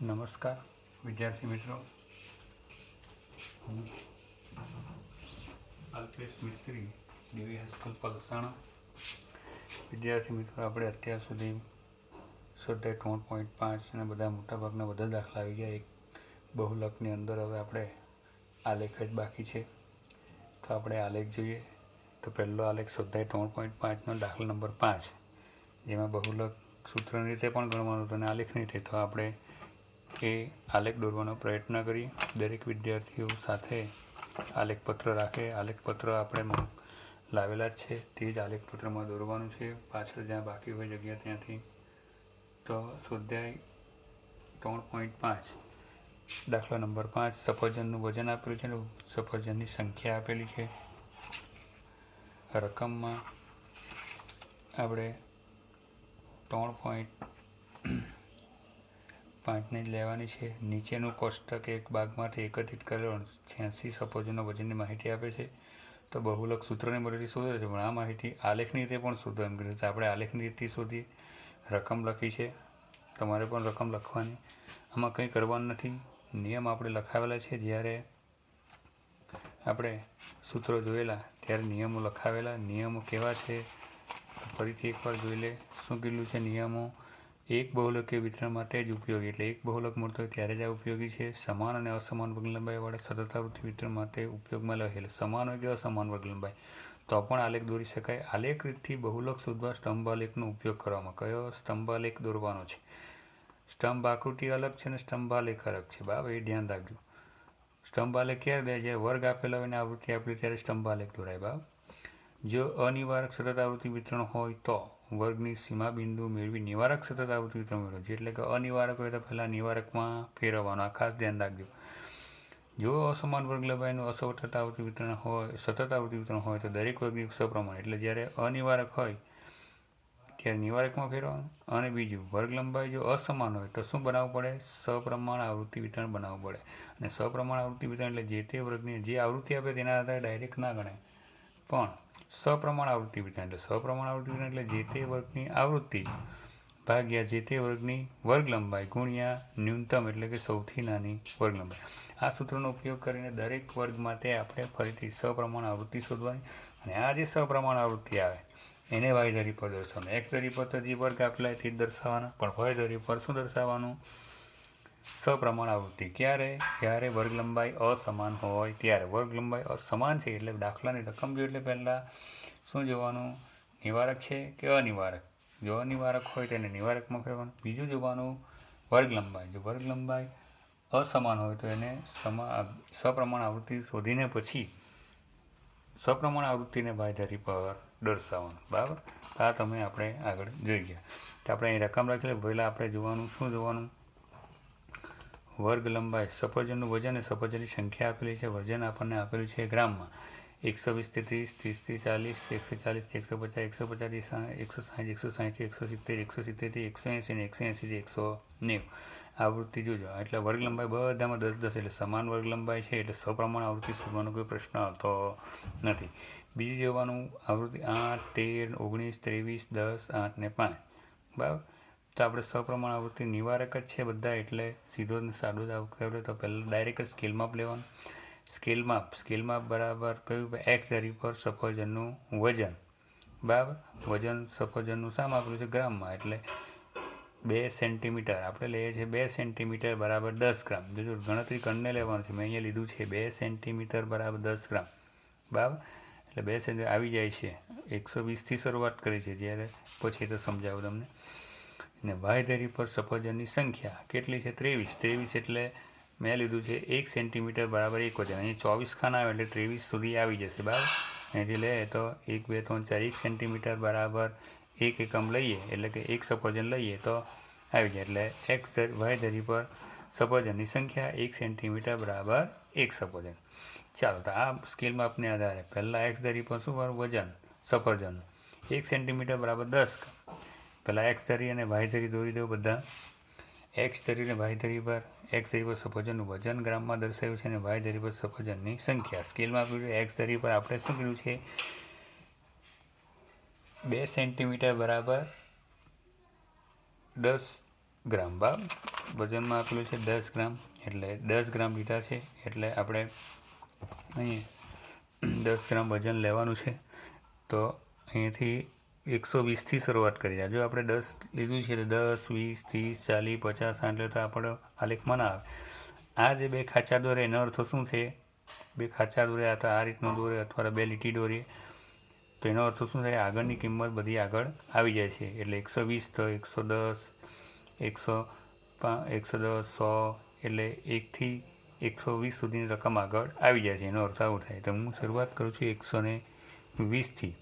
નમસ્કાર વિદ્યાર્થી મિત્રો, હું અલ્પેશ મિસ્ત્રી, ડીવી હાઈસ્કૂલ પલસાણા. વિદ્યાર્થી મિત્રો, આપણે અત્યાર સુધી સ્વાધ્યાય 3.5 અને બધા મોટાભાગના બધા દાખલા આવી ગયા. એક બહુલકની અંદર હવે આપણે આલેખ જ બાકી છે, તો આપણે આલેખ જોઈએ. તો પહેલો આલેખ સ્વાધ્યાય 3.5નો દાખલા નંબર 5, જેમાં બહુલક સૂત્રની રીતે પણ ગણવાનું હતું અને આલેખની રીતે. તો આપણે એ આલેખ દોરવાનો પ્રયત્ન કરીએ. દરેક વિદ્યાર્થીઓ સાથે આલેખપત્ર રાખે. આલેખપત્ર આપણે લાવેલા જ છે, તે જ આલેખપત્રમાં દોરવાનું છે. પાછળ જ્યાં બાકી હોય જગ્યા ત્યાંથી. તો સ્વાધ્યાય 3.5 દાખલા નંબર 5, સફરજનનું વજન આપેલું છે અને સફરજનની સંખ્યા આપેલી છે. રકમમાં આપણે 3.5ને જ લેવાની છે. નીચેનું કોષ્ટક એક ભાગમાંથી એકત્રિત કરેલો 86 સફરજનના વજનની માહિતી આપે છે. તો બહુલક સૂત્રની મદદથી શોધે છે, પણ આ માહિતી આલેખની રીતે પણ શોધો એમ કીધું. તો આપણે આલેખની રીતે શોધીએ. રકમ લખી છે, તમારે પણ રકમ લખવાની. આમાં કંઈ કરવાનું નથી. નિયમ આપણે લખાવેલા છે. જ્યારે આપણે સૂત્રો જોયેલા ત્યારે નિયમો લખાવેલા. નિયમો કેવા છે ફરીથી એકવાર જોઈ લે. શું કીધું છે નિયમો? એક બહુલકીય વિતરણ માટે જ ઉપયોગી, એટલે એક બહુલક મળતો હોય ત્યારે જ આ ઉપયોગી છે. સમાન અને અસમાન વર્ગલંબાઈવાળા સતત આવૃત્તિ વિતરણ માટે ઉપયોગમાં લખેલ. સમાન હોય કે અસમાન વર્ગલંબાઈ તો પણ આલેખ દોરી શકાય. આલેખ રીતથી બહુલક શોધવા સ્તંભાલેખનો ઉપયોગ કરવામાં. કયો સ્તંભાલેખ દોરવાનો છે? સ્તંભ આકૃતિ અલગ છે અને સ્તંભાલેખ અલગ છે. બરાબર, એ ધ્યાન રાખજો. સ્તંભાલેખ ક્યારે દે? જ્યારે વર્ગ આપેલા હોય અને આવૃત્તિ આપેલી ત્યારે સ્તંભાલેખ દોરાય. બરાબર. જો અનિવારક સતત આવૃત્તિ વિતરણ હોય તો વર્ગની સીમા બિંદુ મેળવી નિવારક સતત આવૃત્તિ વિતરણ મેળવજો. એટલે કે અનિવારક હોય તો પહેલાં નિવારકમાં ફેરવવાનો. આ ખાસ ધ્યાન રાખજો. જો અસમાન વર્ગ લંબાઈનું અસતત આવૃત્તિ વિતરણ હોય, સતત આવૃત્તિ વિતરણ હોય તો દરેક વર્ગની સપ્રમાણ, એટલે જ્યારે અનિવારક હોય ત્યારે નિવારકમાં ફેરવવાનું. અને બીજું, વર્ગ લંબાઈ જો અસમાન હોય તો શું બનાવવું પડે? સપ્રમાણ આવૃત્તિ વિતરણ બનાવવું પડે. અને સપ્રમાણ આવૃત્તિ વિતરણ એટલે જે તે વર્ગની જે આવૃત્તિ આપે તેના આધારે ડાયરેક્ટ ના ગણાય, પણ સપ્રમાણ આવૃત્તિ વિતરણ એટલે સપ્રમાણ આવૃત્તિ વિતરણ એટલે જે તે વર્ગની આવૃત્તિ ભાગ્યા જે તે વર્ગની વર્ગ લંબાઈ ગુણ્યા ન્યૂનતમ એટલે કે સૌથી નાની વર્ગ લંબાઈ. આ સૂત્રનો ઉપયોગ કરીને દરેક વર્ગ માટે આપણે ફરીથી સપ્રમાણ આવૃત્તિ શોધવાની. અને આ જે સપ્રમાણ આવૃત્તિ આવે એને વાય ધરી પર દર્શાવવાનું. એક્સ ધરી પર તો જે વર્ગ આપેલા તે જ દર્શાવવાના, પણ વાય ધરી પર શું દર્શાવવાનું? સપ્રમાણ આવૃત્તિ. ક્યારે? જ્યારે વર્ગ લંબાઈ અસમાન હોય ત્યારે. વર્ગ લંબાઈ અસમાન છે એટલે દાખલાની રકમ જો એટલે પહેલાં શું જોવાનું? નિવારક છે કે અનિવારક? જો અનિવારક હોય તેને નિવારકમાં ફેરવવાનું. બીજું જોવાનું વર્ગ લંબાઈ. જો વર્ગ લંબાઈ અસમાન હોય તો એને સપ્રમાણ આવૃત્તિ શોધીને પછી સપ્રમાણ આવૃત્તિને બાંયધરી પર દર્શાવવાનું. બરાબર. આ તમે આપણે આગળ જોઈ ગયા. તો આપણે અહીં રકમ રાખી. પહેલાં આપણે જોવાનું શું જોવાનું? વર્ગ લંબાઈ, સફરજનનું વજન અને સફરજનની સંખ્યા આપેલી છે. વજન આપણને આપેલું છે ગ્રામમાં. 120 થી 30, 30 થી 40, 140, 150 થી 160, 160 થી 170, 170 થી 180 અને 180 થી 190 આવૃત્તિ જોજો. એટલે વર્ગ લંબાઈ બધામાં 10 10 એટલે સમાન વર્ગ લંબાઈ છે, એટલે સપ્રમાણ આવૃત્તિ શોધવાનો કોઈ પ્રશ્ન આવતો નથી. બીજું જોવાનું આવૃત્તિ 8, 13, 19, 23, 10, 8 ને 5. બરાબર. તો આપણે સપ્રમાણ આવૃત્તિ નિવારક જ છે બધા, એટલે સીધો ને સાદો જ આવૃત્તિ. તો પહેલાં ડાયરેક્ટ સ્કેલ માપ લેવાનું. સ્કેલ માપ બરાબર કયું? એક્સ ધરી પર સફરજનનું વજન. બરાબર. વજન સફરજનનું શામાં આપેલું છે? ગ્રામમાં. એટલે 2 સેન્ટીમીટર આપણે લઈએ છીએ. 2 સેન્ટીમીટર બરાબર 10 ગ્રામ. જો ગણતરી કરીને લેવાનું છે. મેં અહીંયા લીધું છે 2 સેન્ટીમીટર બરાબર 10 ગ્રામ. બરાબર. એટલે 2 સેન્ટીમીટર આવી જાય છે. 120થી શરૂઆત કરી છે, જ્યારે પછી તો સમજાવું તમને. અને વાય ધરી પર સફરજનની સંખ્યા કેટલી છે? 23. 23 એટલે મેં લીધું છે 1 સેન્ટીમીટર બરાબર 1 વજન. અહીં 24 ખાના આવે એટલે 23 સુધી આવી જશે. બરાબર. અહીંથી લે તો 1, 2, 3, 4 1 સેન્ટીમીટર બરાબર 1 એકમ લઈએ, એટલે કે 1 સફરજન લઈએ તો આવી જાય. એટલે વાય ધરી પર સફરજનની સંખ્યા 1 સેન્ટીમીટર બરાબર 1 સફરજન. ચાલો, તો આ સ્કેલ માપને આધારે પહેલાં એક્સ ધરી પર શું કરવું? વજન સફરજનનું 1 સેન્ટીમીટર બરાબર 10 ગ્રામ. પહેલાં એક્સ ધરી અને વાય ધરી દોરી દો બધા. એક્સ ધરી અને વાય ધરી પર એક્સ ધરી પર સફરજનનું વજન ગ્રામમાં દર્શાવ્યું છે અને વાય ધરી પર સફરજનની સંખ્યા સ્કેલમાં આપ્યું. એક્સ ધરી પર આપણે શું કર્યું છે? 2 સેન્ટીમીટર બરાબર 10 ગ્રામ બરાબર. વજનમાં આપેલું છે 10 ગ્રામ, એટલે 10 ગ્રામ લીધા છે, એટલે આપણે અહીં 10 ગ્રામ વજન લેવાનું છે. તો અહીંયાથી 120થી શરૂઆત કરીએ. જો આપણે 10 લીધું છે તો 10, 20, 30, 40, 50, 60 તો આપણો આલેખમાં ના આવે. આ જે બે ખાંચા દોરે એનો અર્થ શું છે? બે ખાંચા દોરે અથવા આ રીતનો દોરે અથવા બે લીટી દોરીએ તો એનો અર્થ શું થાય? આગળની કિંમત બધી આગળ આવી જાય છે. એટલે 120 તો 110, 110, 100, એટલે 1થી 120 સુધીની રકમ આગળ આવી જાય છે. એનો અર્થ આવો થાય. તો હું શરૂઆત કરું છું 120થી,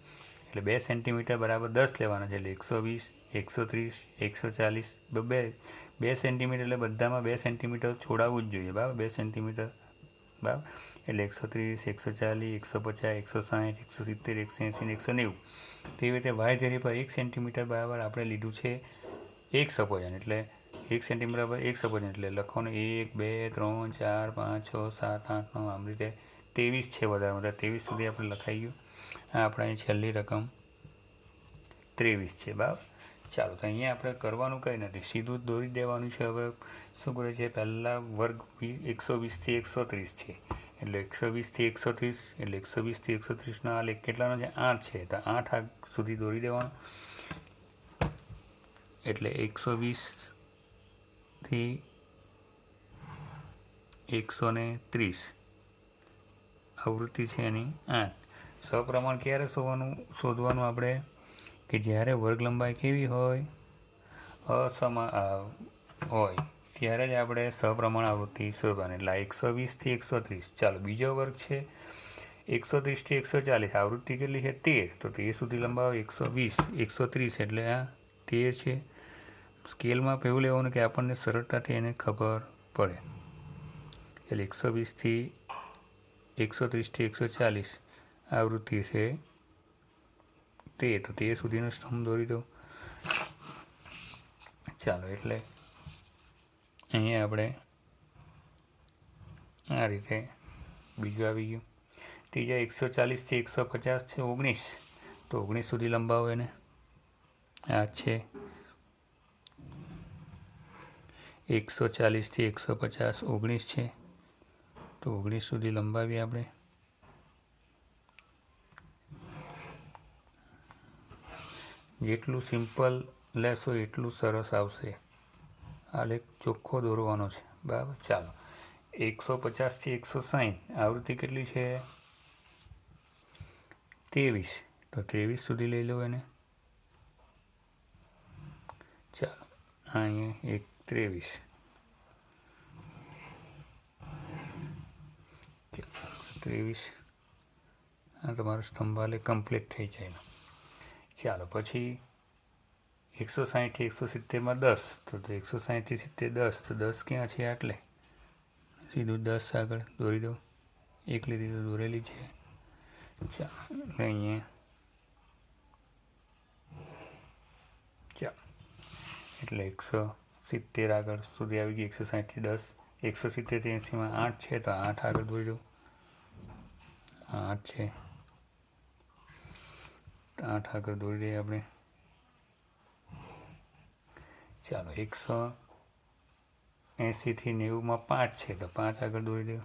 એટલે 2 સેન્ટીમીટર બરાબર 10 લેવાના છે. એટલે 120, 130, 140, 2 સેન્ટીમીટર, એટલે બધામાં 2 સેન્ટીમીટર છોડાવવું જ જોઈએ બરાબર. 2 સેન્ટીમીટર બરાબર, એટલે 130, 140, 150, 160, 170, 180, 190. તેવી રીતે વાય ધરી પર 1 સેન્ટીમીટર બરાબર આપણે લીધું છે 1 સફોજન. એટલે 1 સેન્ટીમીટર પર 1 સફોજન, એટલે લખવાનું 1, 2, 3, 4, 5, 6, 7, 8, 9, આમ રીતે 23 છે. વધારે 23 સુધી આપણે લખાઈ ગયું. આ આપણા છેલ્લી રકમ 23 છે બરાબર. ચાલો, તો અહીંયા આપણે કરવાનું કંઈ નથી, સીધું જ દોરી દેવાનું છે. હવે શું કરે છે? પહેલાં વર્ગ 120થી 130 છે, એટલે 120થી 130, એટલે 120થી 130નો આલેખ કેટલાનો છે? 8 છે. તો 8 સુધી દોરી દેવાનું. એટલે 120થી 130 આવૃત્તિ છે એની 8. સપ્રમાણ ક્યારે શોધવાનું આપણે? કે જ્યારે વર્ગ લંબાઈ કેવી હોય? અસમાન હોય, ત્યારે જ આપણે સપ્રમાણ આવૃત્તિ શોધવાની. એટલે 120થી 130. ચાલો, બીજો વર્ગ છે 130થી 140. આવૃત્તિ કેટલી છે? 13. તો 13 સુધી લંબાવો. 120, 130, એટલે આ 13 છે. સ્કેલમાં એવું લેવાનું કે આપણને સરળતાથી એને ખબર પડે. એટલે 120થી 130થી 140 આવૃત્તિ છે 13. તો 13 સુધીનો સ્તંભ દોરી દો. ચાલો, એટલે અહીંયા આપણે આ રીતે બીજું આવી ગયું. ત્રીજા 140થી 150 છે 19. તો 19 સુધી લંબાવો એને. આ છે 140થી 150, 19 છે. તો 19 સુધી લંબાવીએ આપણે. જેટલું સિમ્પલ લેશો એટલું સરસ આવશે. આલેખ ચોખ્ખો દોરવાનો છે બરાબર. ચાલો, 150થી 160 આવૃત્તિ કેટલી છે? 23. તો 23 સુધી લઈ લો એને. ચાલો, અહીંયા 23. 23. આ તમારો સ્તંભ આલેખ કમ્પ્લીટ થઈ જાય. ચાલો, પછી 160થી 170માં 10. તો 160થી 70, 10. તો 10 ક્યાં છે? આટલે સીધું 10 આગળ દોરી દો. એક લીટી તો દોરેલી છે. ચાલો, અહીંયા ચાલો, એટલે 170 આગળ સુધી આવી ગઈ. 160થી 10, 170થી 80માં 8 છે. તો 8 આગળ દોરી દો. 8 છે, 8 આગળ દોરી દઈએ આપણે. ચાલો, 180થી 90માં 5 છે. તો 5 આગળ દોરી દો.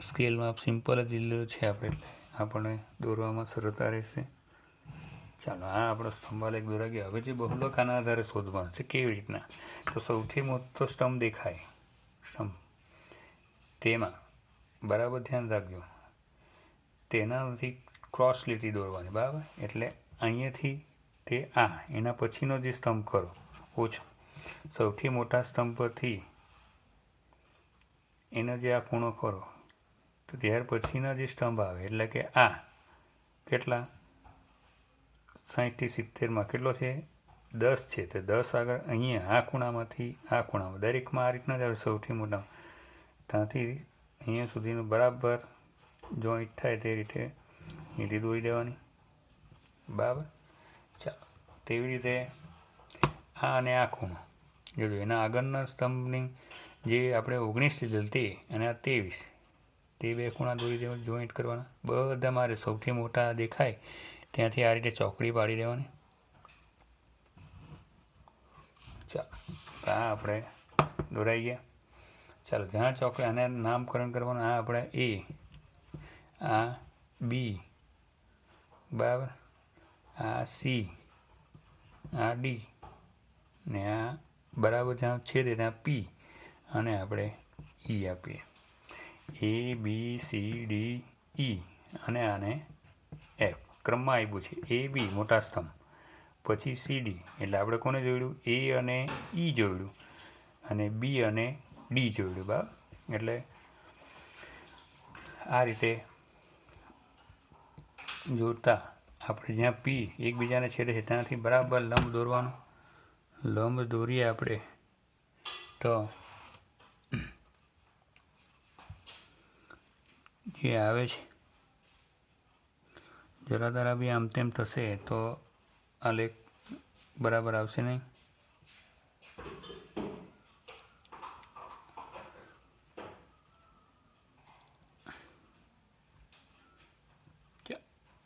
સ્કેલમાં સિમ્પલ જ લીધેલું છે આપણે, એટલે આપણને દોરવામાં સરળતા રહેશે. ચાલો, આ આપણો સ્તંભ આલેખ દોરાઈ ગયો. હવે જે બહુલક આના આધારે શોધવાનું છે. કેવી રીતના? તો સૌથી મોટો સ્તંભ દેખાય, સ્તંભ તેમાં બરાબર ધ્યાન રાખજો, તેનાથી ક્રોસ લીટી દોરવાની બરાબર. એટલે અહીંયાથી તે એના પછીનો જે સ્તંભ કરો ઓછો, સૌથી મોટા સ્તંભ પરથી એનો જે આ ખૂણો કરો તો ત્યાર પછીના જે સ્તંભ આવે, એટલે કે આ કેટલા? 60થી 70માં કેટલો છે? 10 છે. તો 10 આગળ અહીંયા આ ખૂણામાંથી આ ખૂણામાં દરેકમાં આ રીતના જ આવે. સૌથી મોટા ત્યાંથી અહીંયા સુધીનું બરાબર જોઈન્ટ થાય તે રીતે લીટી દોરી દેવાની બરાબર. ચાલો, તેવી રીતે આ અને આ ખૂણો જોજો. એના આગળના સ્તંભની જે આપણે 19 લીધેલ તે અને આ 23 તે બે ખૂણા દોરી દેવા જોઈન્ટ કરવાના. બધા મારે સૌથી મોટા દેખાય ત્યાંથી આ રીતે ચોકડી પાડી દેવાની. ચાલો આ આપણે દોરાઈ ગયા. ચાલો જ્યાં ચોકડી આને નામકરણ કરવાનું. આ આપણે એ, આ બી, બરાબર, આ સી, આ ડી ને આ બરાબર જ્યાં છેદે ત્યાં પી અને આપણે ઈ આપીએ. એ બી સી ડી ઈ અને આને એફ ક્રમમાં આપ્યું છે. એ બી મોટા સ્તંભ, પછી સી ડી એટલે આપણે કોને જોડ્યું? એ અને ઈ જોડ્યું અને બી અને ડી જોડ્યું. બરાબર, એટલે આ રીતે જોડતા આપણે જ્યાં પી એકબીજાને છેદે છે ત્યાંથી બરાબર લંબ દોરવાનો. લંબ દોરીએ આપણે તો જે આવે છે જરા તારા બી આમ તેમ થશે તો આ લેખ બરાબર આવશે નહીં.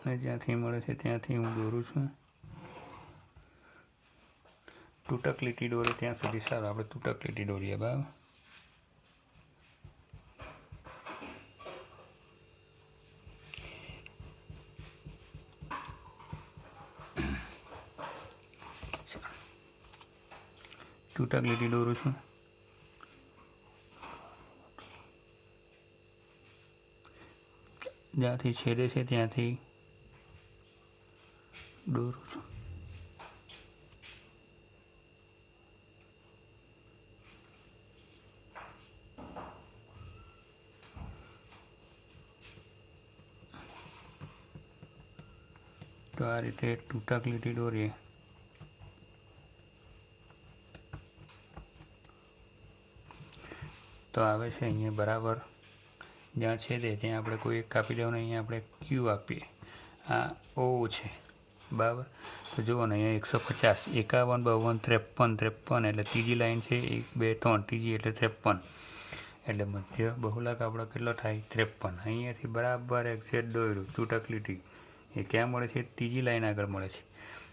અને જ્યાંથી મળે છે ત્યાંથી હું દોરું છું. તૂટક લીટી દોરે ત્યાં સુધી સારું. આપણે તૂટક લીટી દોરીએ. બરાબર, તૂટક લીટી દોરું છું. જ્યાંથી છેદે છે ત્યાંથી દોરું છું. તો આ રીતે તૂટક લીટી દોરીએ તો આવે છે અહીંયા બરાબર જ્યાં છેદે ત્યાં આપણે કોઈ એક કાપી દેવાનું. અહીંયા આપણે ક્યુ આપીએ. આ ઓ છે. બરાબર, તો જુઓ ને અહીંયા 150, 51, 52, 53, 53 એટલે ત્રીજી લાઈન છે. 1 2 3 ત્રીજી એટલે 53 એટલે મધ્ય બહુલક આપણો કેટલો થાય? 53. અહીંયાથી બરાબર એક્ઝેક્ટ દોર્યું તૂટક લીટી. એ ક્યાં મળે છે? ત્રીજી લાઈન આગળ મળે છે.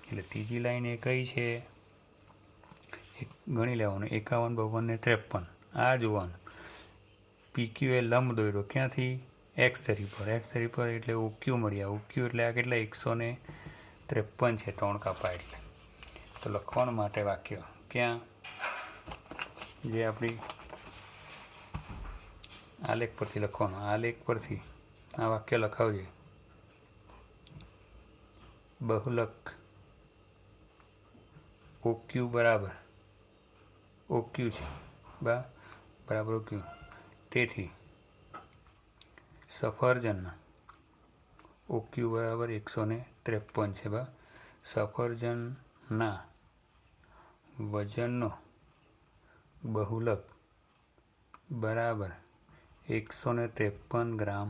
એટલે ત્રીજી લાઈન એ કઈ છે? ગણી લેવાનું. 51, 52 ને 53. આ જોવાનું. પીક્યુ એ લંબ દોર્યો ક્યાંથી? એક્સ ધરી પર. એક્સ ધરી પર એટલે ઓક્યુ મળ્યા. ઓક્યુ એટલે આ કેટલા? 153 છે 3 કાપા એટલે. તો લખવાનું માટે વાક્ય ક્યાં? જે આપણી આલેખ પરથી લખવાનું. આલેખ પરથી આ વાક્ય લખાવજે. બહુલક ઓક્યુ બરાબર ઓક્યુ છે. બરાબર ઓક્યુ. તેથી સફરજનના ઓક્યુ બરાબર 153 છે. સફરજનના વજનનો બહુલક બરાબર 153 ગ્રામ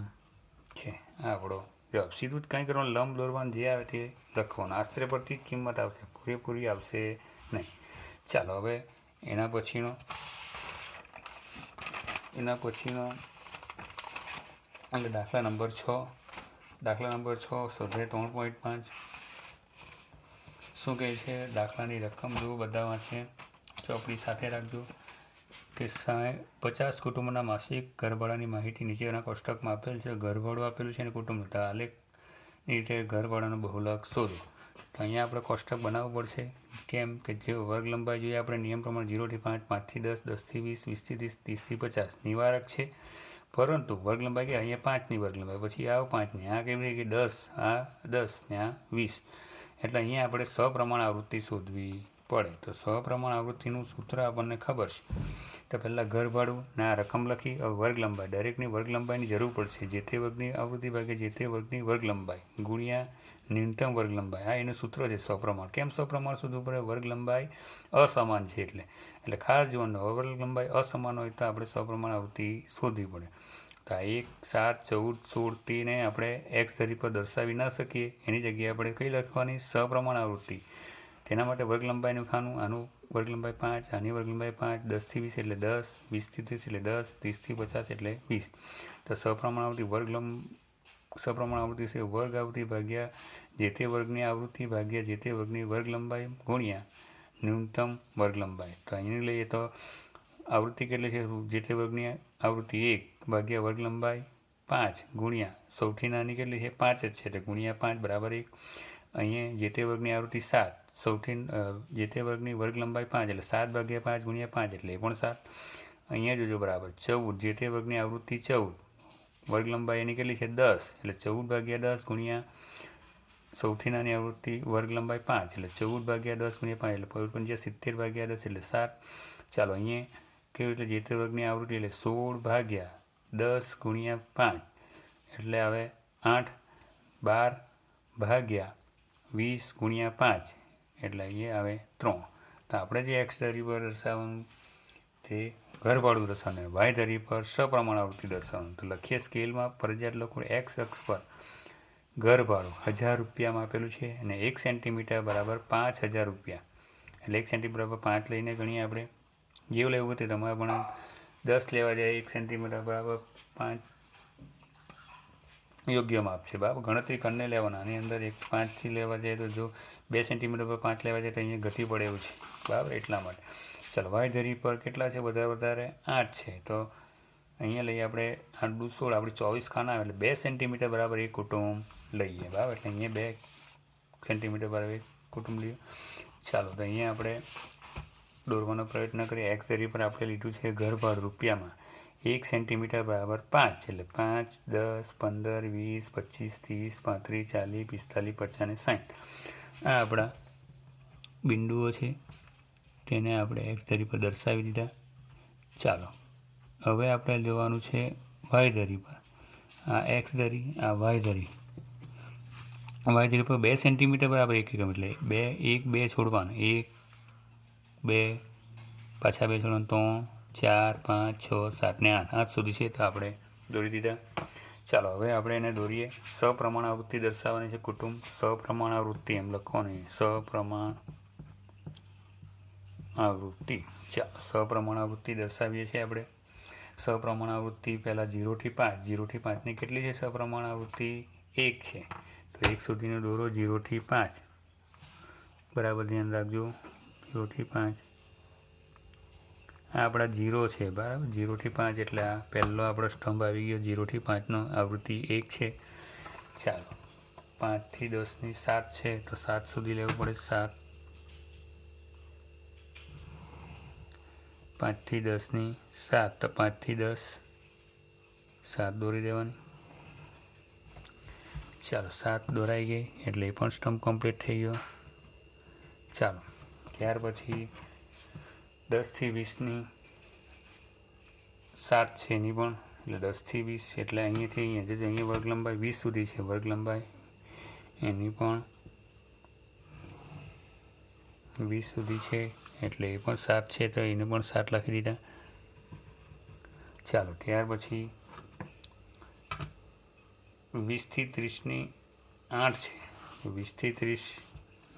છે. આપણો જવાબ. સીધું જ કંઈ કરવાનું, લંબ દોરવાનું, જે આવે તે લખવાનું. આશરે પરથી જ કિંમત આવશે, પૂરેપૂરી આવશે નહીં. ચાલો હવે એના પછીનો એટલે દાખલા નંબર 6. દાખલા નંબર 6 સ્વાધ્યાય 3.5 શું કહે છે? દાખલાની રકમ જુઓ, બધા વાંચે, ચોપડી સાથે રાખજો કે 50 કુટુંબોના માસિક ઘરભાડાની માહિતી નીચેના કોષ્ટકમાં આપેલ છે. ઘરભાડું આપેલું છે અને કુટુંબ આલેખની રીતે ઘરભાડાનો બહુલક શોધો. તો અહીંયા આપણે કોષ્ટક બનાવવું પડશે. કેમ કે જે વર્ગ લંબાઈ જોઈએ આપણે નિયમ પ્રમાણે 0 થી 5, 5 થી 10, 10 થી 20, 20 થી 30, 30 થી 50 નિવારક છે. પરંતુ વર્ગ લંબાઈ કે અહીંયા 5ની વર્ગ લંબાઈ, પછી આવ 5ની, આ કેવી રીતે કે 10, આ 10 ને આ 20. એટલે અહીંયા આપણે સપ્રમાણ આવૃત્તિ શોધવી પડે. તો સપ્રમાણ આવૃત્તિનું સૂત્ર આપણને ખબર છે. તો પહેલાં ઘર ભાડું ને આ રકમ લખી. હવે વર્ગ લંબાઈ, દરેકની વર્ગ લંબાઈની જરૂર પડશે. જે તે વર્ગની આવૃત્તિ ભાગે જે તે વર્ગની વર્ગ લંબાઈ ગુણ્યા ન્યૂનતમ વર્ગ લંબાઈ. આ એનું સૂત્ર છે સપ્રમાણ. કેમ સપ્રમાણ શોધવું પડે? વર્ગ લંબાઈ અસમાન છે એટલે ખાસ જોવાનું. વર્ગ લંબાઈ અસમાન હોય તો આપણે સપ્રમાણ આવૃત્તિ શોધવી પડે. તો આ 1, 7, 14, 16 ને આપણે એક્સ ધરી પર દર્શાવી ના શકીએ. એની જગ્યાએ આપણે કઈ લખવાની? સપ્રમાણ આવૃત્તિ. તેના માટે વર્ગ લંબાઈનું ખાનું આનું વર્ગ લંબાઈ 5, આની વર્ગ લંબાઈ 5, 10 થી 20 એટલે 10, 20 થી 30 એટલે 10, 30 થી 50 એટલે 20. તો સપ્રમાણ આવૃત્તિ સપ્રમાણ આવૃત્તિ છે વર્ગ આવૃત્તિ ભાગ્યા જે તે વર્ગની આવૃત્તિ ભાગ્યા જે તે વર્ગની વર્ગ લંબાઈ ગુણ્યા ન્યૂનતમ વર્ગ લંબાઈ. તો અહીં લઈએ તો આવૃત્તિ કેટલી છે? જે તે વર્ગની આવૃત્તિ 1 ભાગ્યા વર્ગ લંબાઈ 5 ગુણ્યા સૌથી નાની કેટલી છે? 5 જ છે એટલે ગુણ્યા 5 બરાબર 1. અહીંયા જે તે વર્ગની આવૃત્તિ 7 સૌથી જે તે વર્ગની વર્ગ લંબાઈ 5 એટલે 7 ભાગ્યા 5 ગુણ્યા 5 એટલે એ પણ 7. અહીંયા જોજો બરાબર 14 જે તે વર્ગની આવૃત્તિ 14 વર્ગ લંબાઈ એની કેટલી છે? 10 એટલે 14 ભાગ્યા 10 ગુણ્યા સૌથી નાની આવૃત્તિ વર્ગ લંબાઈ 5 એટલે 14 ભાગ્યા 10 ગુણ્યા 5 એટલે 70 ભાગ્યા 10 એટલે 7. ચાલો અહીંયા કેવું એટલે જે તે વર્ગની આવૃત્તિ એટલે 16 ભાગ્યા 10 ગુણ્યા 5 એટલે હવે 8, 12 ભાગ્યા 20 ગુણ્યા 5 એટલે અહીંયા આવે 3. તો આપણે જે એક્સ ધરી પર દર્શાવવાનું તે ઘરવાળું દર્શાવવાનું, વાય ધરી પર સપ્રમાણ આવૃત્તિ દર્શાવવાનું. તો લખીએ સ્કેલમાં ફરજિયાત લખો એક્સ અક્ષ પર ઘરભાડું 1000 રૂપિયામાં આપેલું છે અને 1 સેન્ટીમીટર બરાબર 5000 રૂપિયા. એટલે 1 સેન્ટીમીટર બરાબર 5 લઈને ગણીએ આપણે. જેવું લેવું તે તમારે પણ 10 લેવા જાય 1 સેન્ટીમીટર બરાબર 5 યોગ્ય માપ છે. બરાબર ગણતરી કરીને લેવાના. આની અંદર 5થી લેવા જાય તો જો 2 સેન્ટીમીટર પર 5 લેવા જાય તો અહીંયા ઘટી પડે એવું છે. બરાબર એટલા માટે. ચાલો વાય ધરી પર કેટલા છે? વધારે 8 છે. તો અહીંયા લઈએ આપણે 8 દુ 16 આપણે 24 ખાના આવે એટલે 2 સેન્ટીમીટર બરાબર એક કુટુંબ લઈએ. બરાબર એટલે અહીંયા 2 સેન્ટીમીટર બરાબર એક કુટુંબ લઈએ. ચાલો તો અહીંયા આપણે દોરવાનો પ્રયત્ન કરીએ. એક્સ ધરી પર આપણે લીધું છે ઘરભાડું રૂપિયામાં 1 સેન્ટીમીટર બરાબર 5 એટલે 5, 10, 15, 20, 25, 30, 35, 40, 45, 50 અને 60. આ આપણા બિંદુઓ છે તેને આપણે એક્સ ધરી પર દર્શાવી દીધા. ચાલો હવે આપણે લેવાનું છે વાય ધરી પર. આ એક્સ ધરી, આ વાય ધરી. વાય ધરી પર 2 સેન્ટીમીટર બરાબર 1 એકમ એટલે 2 છોડવાનું 1, 2 પાછા 2 છોડવાનું 3, 4, 5, 6, 7 ને 8 8 સુધી છે તો આપણે દોરી દીધા. ચાલો હવે આપણે એને દોરીએ. સપ્રમાણ આવૃત્તિ દર્શાવવાની છે કુટુંબ. સપ્રમાણ આવૃત્તિ એમ લખવાની સપ્રમાણ આવૃત્તિ. ચાલો સપ્રમાણ આવૃત્તિ દર્શાવીએ છીએ આપણે. સપ્રમાણ આવૃત્તિ પહેલાં 0 થી 5, 0 થી 5ની કેટલી છે? સપ્રમાણ આવૃત્તિ 1 છે તો 1 સુધીનો દોરો 0 થી 5 બરાબર ધ્યાન રાખજો. 0 થી 5 આ આપણા 0 છે. બરાબર 0 થી 5 એટલે આ પહેલો આપણો સ્તંભ આવી ગયો. 0 થી 5નો આવૃત્તિ 1 છે. ચાલો 5 થી 10ની 7 છે તો 7 સુધી લેવું પડે. 7 5 થી 10ની 7 તો 5 થી 10 7 દોરી દેવાની. ચાલો 7 દોરાઈ ગઈ એટલે એ પણ સ્તંભ કમ્પ્લીટ થઈ ગયો. ચાલો ત્યાર પછી 10 થી 20ની 7 છે એની પણ એટલે 10 થી 20 એટલે અહીંયાથી અહીંયા જે અહીંયા વર્ગ લંબાઈ 20 સુધી છે વર્ગ લંબાઈ એની પણ 20 સુધી છે એટલે એ પણ 7 છે તો એને પણ 7 લખી દીધા. ચાલો ત્યાર પછી 20 થી 30ની 8 છે. 20 થી 30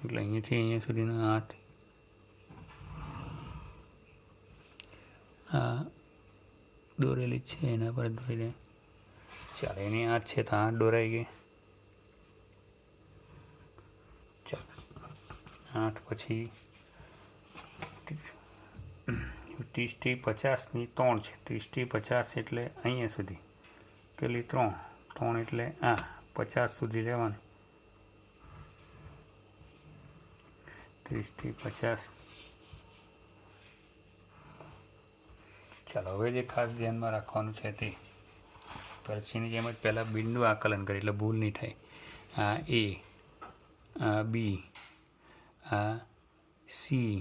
એટલે અહીંયાથી અહીંયા સુધીના 8. આ દોરેલી છે એના પર દોરી દે. ચાલો એની 8 છે તો 8 દોરાઈ ગઈ. ચાલો 8 પછી 30 થી 50ની 3 છે. 30 થી 50 એટલે અહીંયા સુધી કેટલી? 3 એટલે આ 50 સુધી લેવાની. 30 થી 50. ચાલો હવે જે ખાસ ધ્યાનમાં રાખવાનું છે તે પછીની જેમ જ પહેલાં બિંદુ આકલન કરીએ એટલે ભૂલ નહીં થાય. આ એ, આ બી, આ સી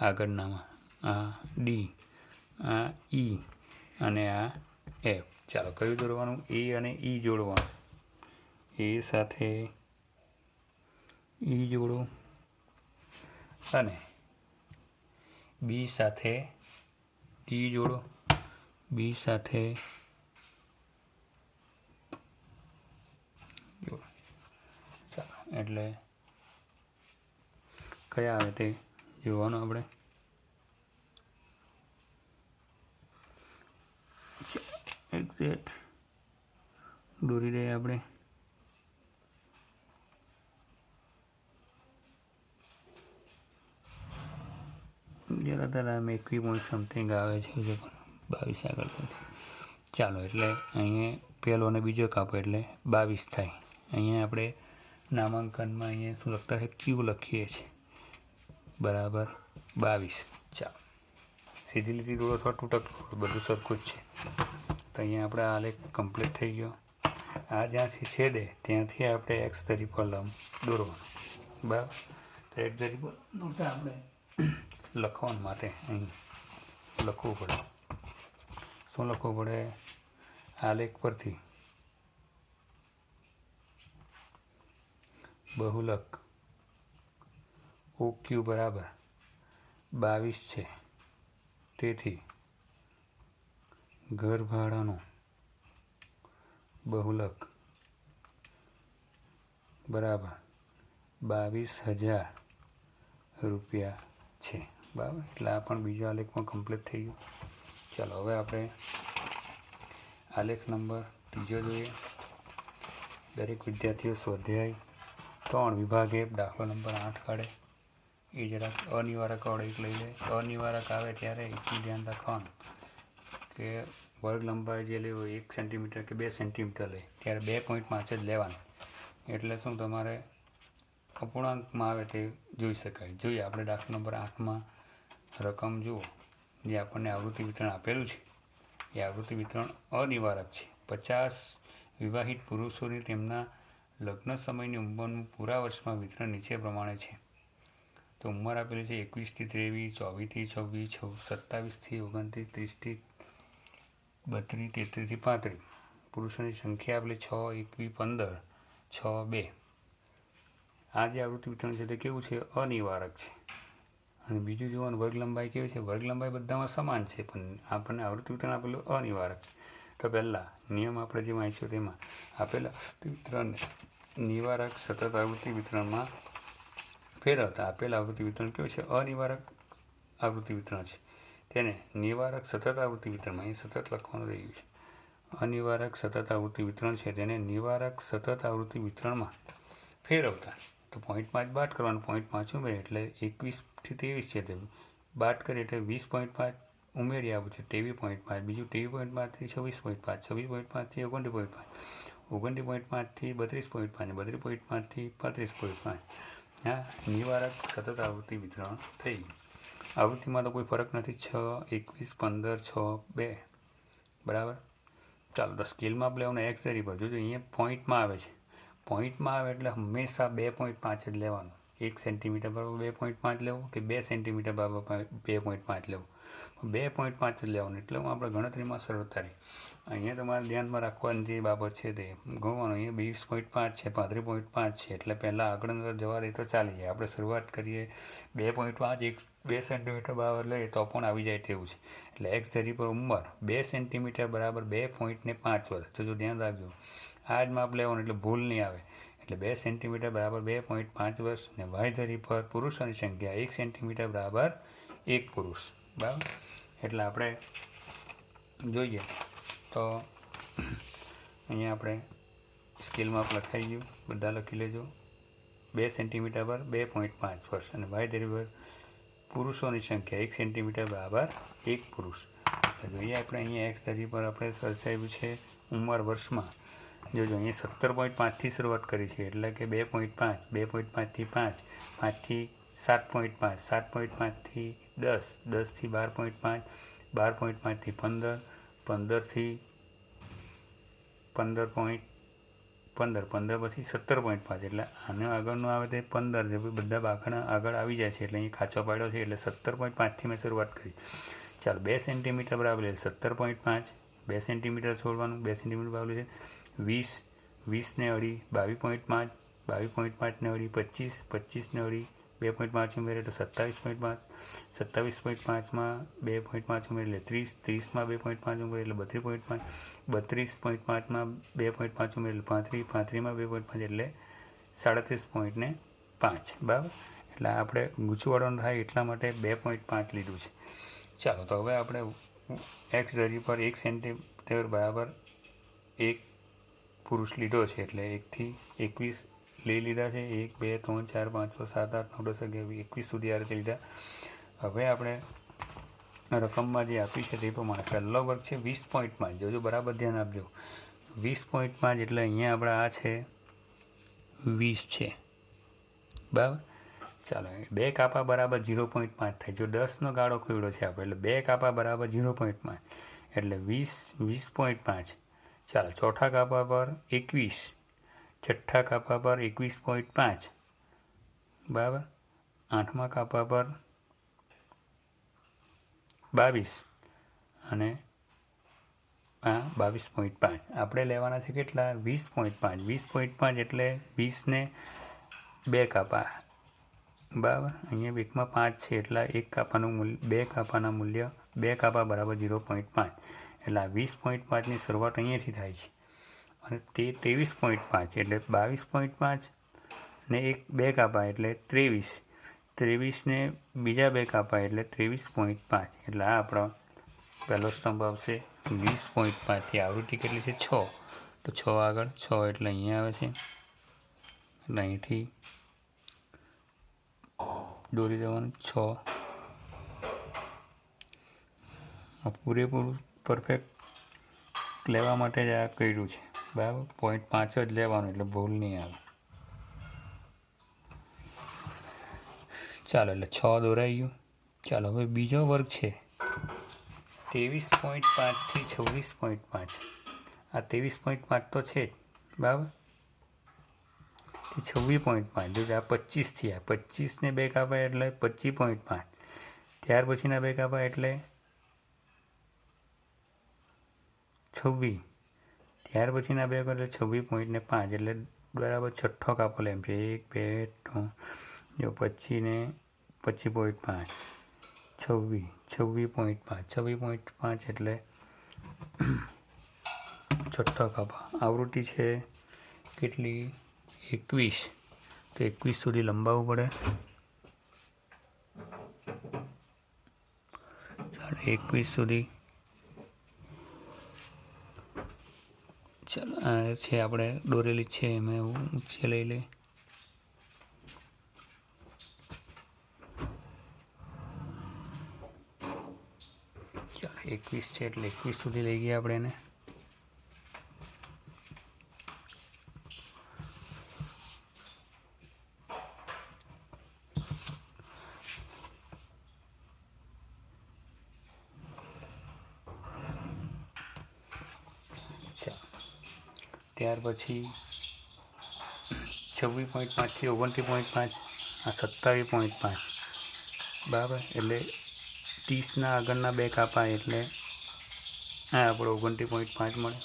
આગળનામાં, આ ડી, આ ઈ અને આ એફ. ચાલો કયું દોરવાનું? એ અને ઈ જોડવાનું. એ સાથે ઈ જોડો અને બી સાથે ડી જોડો. બી સાથે જોડો. ચાલો એટલે કયા આવે તે જોવાનું આપણે. એક્ઝેક્ટ દોરી દઈએ આપણે. જરા તારા આમ 21 આવે છે પણ 22 આગળ ચાલો. એટલે અહીંયા પહેલો અને બીજો કાપો એટલે 22 થાય. અહીંયા આપણે નામાંકનમાં અહીંયા શું લખતા છે? ક્યુ લખીએ છીએ બરાબર 22. ચાલો સીધી લીટી દોરો અથવા તૂટક બધું સરખું જ છે. તો અહીંયા આપણે આલેખ કમ્પ્લીટ થઈ ગયો. આ જ્યાંથી છેદે ત્યાંથી આપણે એક્સ ધરી પર લંબ દોરવાનું બરાબર. તો એક્સ ધરી પર દોરતા આપણે લખવા માટે અહીં લખવું પડે. શું લખવું પડે? આલેખ પરથી બહુલક OQ બરાબર 22 છે. તેથી ઘર ભાડાનો બહુલક બરાબર 22,000 રૂપિયા છે બરાબર. એટલે આ પણ બીજો આલેખ પણ કમ્પ્લીટ થઈ ગયો. ચાલો હવે આપણે આલેખ નંબર ત્રીજો જોઈએ. દરેક વિદ્યાર્થીઓ સ્વાધ્યાય 3 વિભાગ એ દાખલો નંબર 8 કાઢે. એ જરાક અનિવારક વાળો એક લઈ લે. અનિવારક આવે ત્યારે એટલું ધ્યાન રાખવાનું કે વર્ગ લંબાઈ જે લેવો 1 સેન્ટીમીટર કે 2 સેન્ટીમીટર લે ત્યારે 2.5 જ લેવાનું. એટલે શું તમારે અપૂર્ણાંકમાં આવે તે જોઈ શકાય. જોઈએ આપણે દાખલા નંબર 8માં રકમ જુઓ. જે આપણને આવૃત્તિ વિતરણ આપેલું છે એ આવૃત્તિ વિતરણ અનિવારક છે. 50 વિવાહિત પુરુષોની તેમના લગ્ન સમયની ઉંમરનું પૂરા વર્ષમાં વિતરણ નીચે પ્રમાણે છે. તો ઉંમર આપેલી છે 21 થી 23, 24 થી 26, 27 થી 29, 30 થી 32, 33 થી 35. પુરુષોની સંખ્યા આપેલી 6, 21, 15, 6, 2. આ જે આવૃત્તિ વિતરણ છે તે કેવું છે? અનિવારક છે. અને બીજું જોવાનું વર્ગ લંબાઈ કેવી છે? વર્ગ લંબાઈ બધામાં સમાન છે પણ આપણને આવૃત્તિ વિતરણ આપેલું અનિવારક છે. તો પહેલાં નિયમ આપણે જે વાંચ્યો તેમાં આપેલા વિતરણને નિવારક સતત આવૃત્તિ વિતરણમાં ફેરવતા આપેલા આવૃત્તિ વિતરણ કેવું છે? અનિવારક આવૃત્તિ વિતરણ છે. તેને નિવારક સતત આવૃત્તિ વિતરણમાં અહીં સતત લખવાનું રહ્યું છે. અનિવારક સતત આવૃત્તિ વિતરણ છે તેને નિવારક સતત આવૃત્તિ વિતરણમાં ફેરવતા. તો 0.5 બાદ કરવાનું, 0.5 ઉમેરે એટલે 21 થી 23 છે તે બાદ કરીએ એટલે 20.5 ઉમેરી આવું છે 23.5. બીજું 23.5 થી 26.5, 26.5 થી 29.5, 29.5 થી 32.5 અને 32.5 થી 35.5. હા, નિવારક સતત આવૃત્તિ વિતરણ થઈ ગયું. આવૃત્તિમાં તો કોઈ ફરક નથી. 6, 21, 15, 6, 2 બરાબર. ચાલો તો સ્કેલમાં આપણે લેવાનું એક્સ ધરી પર. જોજો અહીંયા પોઈન્ટમાં આવે છે. પોઈન્ટમાં આવે એટલે હંમેશા 2.5 જ લેવાનું. 1 સેન્ટીમીટર બરાબર 2.5 લેવું કે 2 સેન્ટીમીટર બરાબર 2.5 લેવું? 2.5 જ લેવાનું. એટલે હું આપણે ગણતરીમાં સરળતા રહી. અહીંયા તમારે ધ્યાનમાં રાખવાની જે બાબત છે તે ગણવાનું. અહીંયા 20.5 છે, 35.5 છે એટલે પહેલાં આગળ જવા દે તો ચાલી જાય. આપણે શરૂઆત કરીએ 2.5, 2 સેન્ટીમીટર બરાબર લઈએ તો પણ આવી જાય તેવું છે. એટલે એક્સ ધરી પર ઉંમર 2 સેન્ટીમીટર બરાબર 2.5 વર્ષ. જો ધ્યાન રાખજો આ જ માપ લેવાનું એટલે ભૂલ નહીં આવે. એટલે 2 સેન્ટીમીટર બરાબર 2.5 વર્ષ. ને વાય ધરી પર પુરુષોની સંખ્યા 1 સેન્ટીમીટર બરાબર 1 પુરુષ બરાબર. એટલે આપણે જોઈએ તો અહીંયા આપણે સ્કેલમાં લખાઈ ગયું, બધા લખી લેજો. 2 સેન્ટીમીટર પર 2.5 વર્ષ અને વાય ધરી પર પુરુષોની સંખ્યા 1 સેન્ટીમીટર બરાબર 1 પુરુષ. એટલે જોઈએ આપણે અહીંયા એક્સ ધરી પર આપણે દર્શાવ્યું છે ઉંમર વર્ષમાં. જોજો અહીંયા 17.5 થી શરૂઆત કરી છે એટલે કે 2.5, 2.5 થી 5, 5 થી 7.5, 7.5 થી 10, 10 થી 12.5, 12.5 થી 15, 15 થી 15.15, 15 પછી 17.5 એટલે આને આગળનું આવે તે 15 જે બધા બાકડા આગળ આવી જાય છે એટલે અહીં ખાંચો પાડ્યો છે એટલે 17.5 થી મેં શરૂઆત કરી. ચાલો 2 સેન્ટીમીટર બરાબર 17.5, 2 સેન્ટીમીટર છોડવાનું. 2 સેન્ટીમીટર બરાબર છે 20, 20 ને અડી 22.5, 22.5 ને અડી 25, 25 ને અડી 2.5 ઉમેરે તો 27.5, 27.5માં 2.5 ઉમેરે એટલે 30, 30માં 2.5 ઉમેરે એટલે 32.5, 32.5માં 2.5 ઉમેરે એટલે 35, 35માં 2.5 એટલે 37.5 બરાબર. એટલે આપણે ગૂંચવાડવાનું થાય એટલા માટે 2.5 લીધું છે. ચાલો તો હવે આપણે એક્સ ધરી પર 1 સેન્ટી 70 બરાબર 1 પુરુષ લીધો છે એટલે 1 થી 21 લઈ લીધા છે. 1 2 3 4 5 6 7 8 9 10 11 21 સુધી આ રીતે લીધા. હવે આપણે રકમમાં જે આપી છે તે પ્રમાણે પહેલો વર્ગ છે 20.5. જોજો બરાબર ધ્યાન આપજો. 20.5 એટલે અહીંયા આપણે આ છે 20 છે બરાબર. ચાલો 2 કાપા બરાબર 0.5 થાય. જો 10નો ગાળો ખોયડો છે આપણે એટલે 2 કાપા બરાબર 0.5 એટલે 20.5. ચાલો ચોથા કાપા પર 21, છઠ્ઠા કાપા પર 21.5 બરાબર. આઠમા કાપા પર 22 અને આ 22.5. આપણે લેવાના છે કેટલા? 20.5. 20.5 એટલે 20ને 2 કાપા બરાબર. અહીંયા એકમાં 5 છે એટલે 1 કાપાનું મૂલ્ય 2 કાપાના મૂલ્ય 2 કાપા બરાબર 0.5 એટલે આ 20.5ની શરૂઆત અહીંયાથી થાય છે અને તે 23.5 એટલે 22.5 ને 2 કાપા એટલે 23. 23ને બીજા 2 કાપા એટલે 23.5 એટલે આ આપણો પહેલો સ્તંભ આવશે 20.5થી. આવૃત્તિ કેટલી છે? 6. તો 6 આગળ 6 એટલે અહીંયા આવે છે એટલે અહીંથી દોરી દેવાનું 6. પૂરેપૂરું પરફેક્ટ લેવા માટે જ આ કર્યું છે બરાબર. 0.5 જ લેવાનું એટલે ભૂલ નહીં આવે. ચાલો એટલે 6 દોરાઈ ગયું. ચાલો હવે બીજો વર્ગ છે 23.5 થી 26.5. આ 23.5 તો છે જ બરાબર. 26.5 જો આ 25 થયા. 25ને 2 કાપા એટલે 25.5. ત્યાર પછીના 2 કાપા એટલે 26. ત્યાર પછીના 2 એટલે 26.5 એટલે બરાબર છઠ્ઠો કાપો એમ છે. 1 2 3 જો 25 ને 25.5 26.5 26.5 એટલે છઠ્ઠો કાપા. આવૃત્તિ છે કેટલી? 21. તો 21 સુધી લંબાવવું પડે. ચાલો 21 સુધી. ચાલો આ છે આપણે દોરેલી છે એમાં એવું ઊંચે લઈ લે. ચાલો 21 છે એટલે 21 સુધી લઈ ગયા આપણે એને. ત્યાર પછી 26.5 થી 29.5 આ 27.5 બરાબર. એટલે 30ના આગળના 2 કાપા એટલે આ આપણો 29.5 મળે.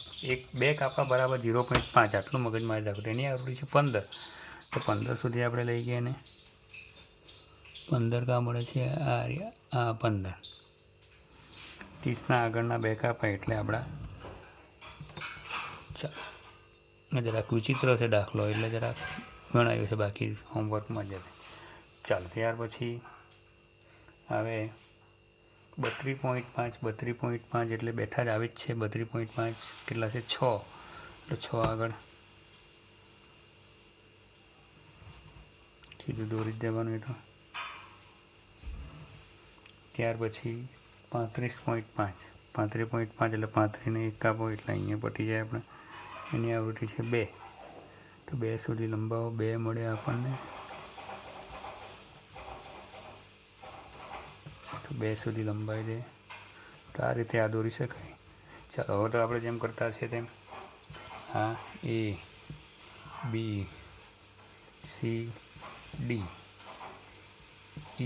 2 કાપા બરાબર 0.5 આટલું મગજમાં રાખો. એની આવૃત્તિ છે 15. તો 15 સુધી આપણે લઈ ગયા એને. 15 કા મળે છે? આ 15. 30ના આગળના 2 કાપા એટલે આપણા. ચાલો જરાક વિચિત્ર છે દાખલો એટલે જરાક ગણાવ્યું છે, બાકી હોમવર્કમાં જ. ચાલો ત્યાર પછી હવે 32.5. 32.5 એટલે બેઠા જ આવી જ છે. 32.5 કેટલા છે? 6. તો 6 આગળ સીધું દોરી જ દેવાનું. એ તો ત્યાર પછી 35.5. 35.5 એટલે 35ને 1 કાપો એટલે અહીંયા પટી જાય આપણે. એની આવૃત્તિ છે 2. તો 2 સુધી લંબાવો. 2 મળે આપણને. તો 2 સુધી લંબાઈ દે. તો આ રીતે આ દોરી શકાય. ચાલો હવે તો આપણે જેમ કરતા છે તેમ આ A B C D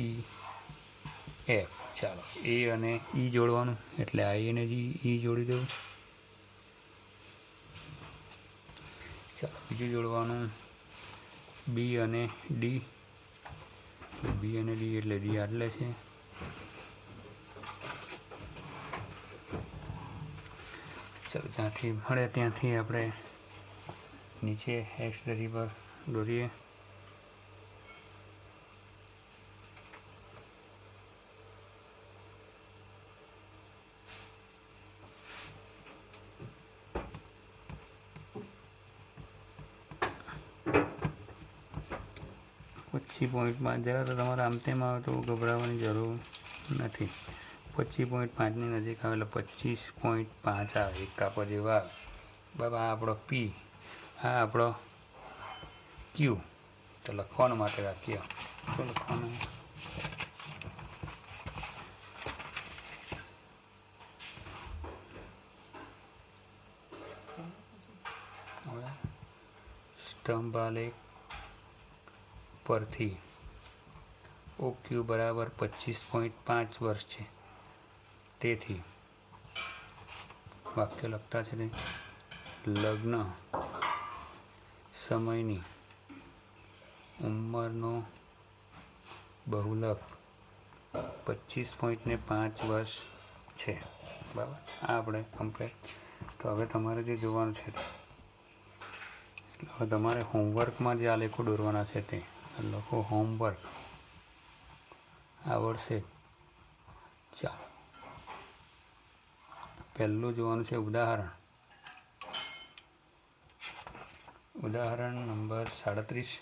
E F. ચાલો A અને E જોડવાનું એટલે I અને E જોડી દઉં. ચાલો બીજું જોડવાનું B અને D. B અને D એટલે D આટલે છે. ચાલો ત્યાંથી મળે ત્યાંથી આપણે નીચે X ધરી પર દોરીએ. 25.5 જરા તો તમારે આમ તેમ આવે તો ગભરાવાની જરૂર નથી. 25.5ની નજીક આવે એટલે 25.5 આવે, એક કાપો જેવા આવે. બરાબર, આ આપણો પી, આ આપણો ક્યુ. તો લખવા માટે રાખીએ, શું લખવાનું? સ્તંભ આલેખ પરથી ઓ ક્યુ બરાબર 25.5 વર્ષ છે. તેથી વાક્ય લખતા છે ને, લગ્ન સમયની ઉંમરનો બહુલક 25.5 વર્ષ છે. બરાબર, આ આપણે કમ્પ્લીટ. તો હવે તમારે જે જોવાનું છે, હવે તમારે હોમવર્કમાં જે આલેખો દોરવાના છે તે લખો. હોમવર્ક આવડશે. ચાલો, પહેલું જોવાનું છે ઉદાહરણ. ઉદાહરણ નંબર 37,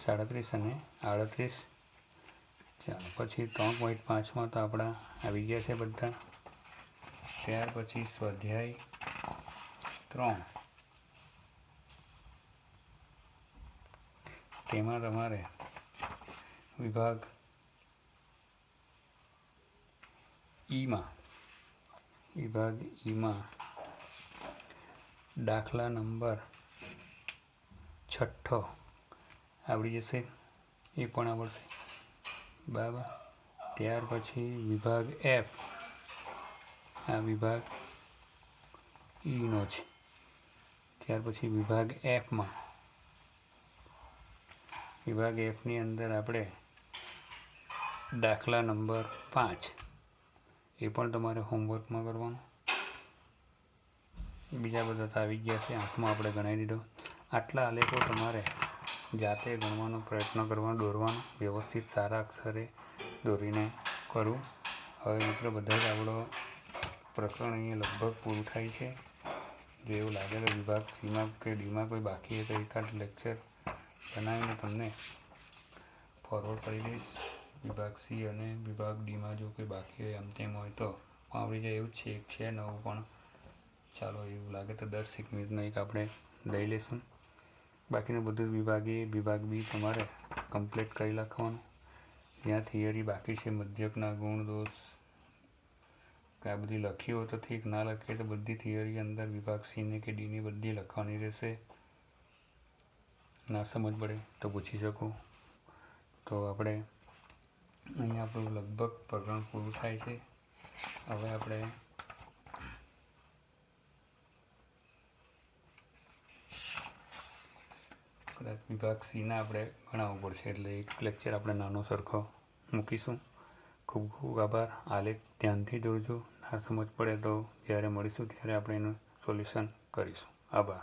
37 અને 38. ચાલો, પછી 3.5માં તો આપણા આવી ગયા છે બધા. ત્યાર પછી સ્વાધ્યાય 3, તેમાં તમારે વિભાગ ઈમાં દાખલા નંબર 6 આવડી જશે, એ પણ આવડશે. બરાબર, ત્યાર પછી વિભાગ એફ, આ વિભાગ ઈનો છે. ત્યાર પછી વિભાગ એફની અંદર આપણે દાખલા નંબર 5, એ પણ તમારે હોમવર્કમાં કરવાનું. બીજા બધા તો આવી ગયા છે, આંખમાં આપણે ગણાવી દીધો. આટલા આલેખો તમારે જાતે ગણવાનો પ્રયત્ન કરવાનો, દોરવાનો વ્યવસ્થિત સારા અક્ષરે દોરીને કરવું. હવે મિત્રો બધા જ આપણો પ્રકરણ અહીંયા લગભગ પૂરું થાય છે. જો એવું લાગે તો વિભાગ સીમાં કે ડીમાં કોઈ બાકી હોય તો એકાદ લેક્ચર બનાવીને તમને ફોરવર્ડ કરી દઈશ. વિભાગ સી અને વિભાગ ડીમાં જો કોઈ બાકી હોય, આમ તેમ હોય તો આવડી જાય એવું જ છે. એક છે નવું, પણ ચાલો એવું લાગે તો 10 મિનિટનો એક આપણે લઈ લઈશું. બાકીનું બધું વિભાગ એ, વિભાગ બી તમારે કમ્પ્લીટ કરી લખવાનું. જ્યાં થિયરી બાકી છે, મધ્યકના ગુણ દોષ આ બધી લખી હોય તો ઠીક, ના લખીએ તો બધી થિયરી અંદર વિભાગ સીને કે ડીની બધી લખવાની રહેશે. ના સમજ પડે તો પૂછી શકો. તો આપણે અહીંયા આપણું લગભગ પ્રકરણ પૂરું થાય છે. હવે આપણે કદાચ વિભાગ સીના આપણે ભણાવવું પડશે, એટલે એક લેક્ચર આપણે નાનો સરખો મૂકીશું. ખૂબ ખૂબ આભાર. આલેખ ધ્યાનથી દોરજો. ના સમજ પડે તો જ્યારે મળીશું ત્યારે આપણે એનું સોલ્યુશન કરીશું. આભાર.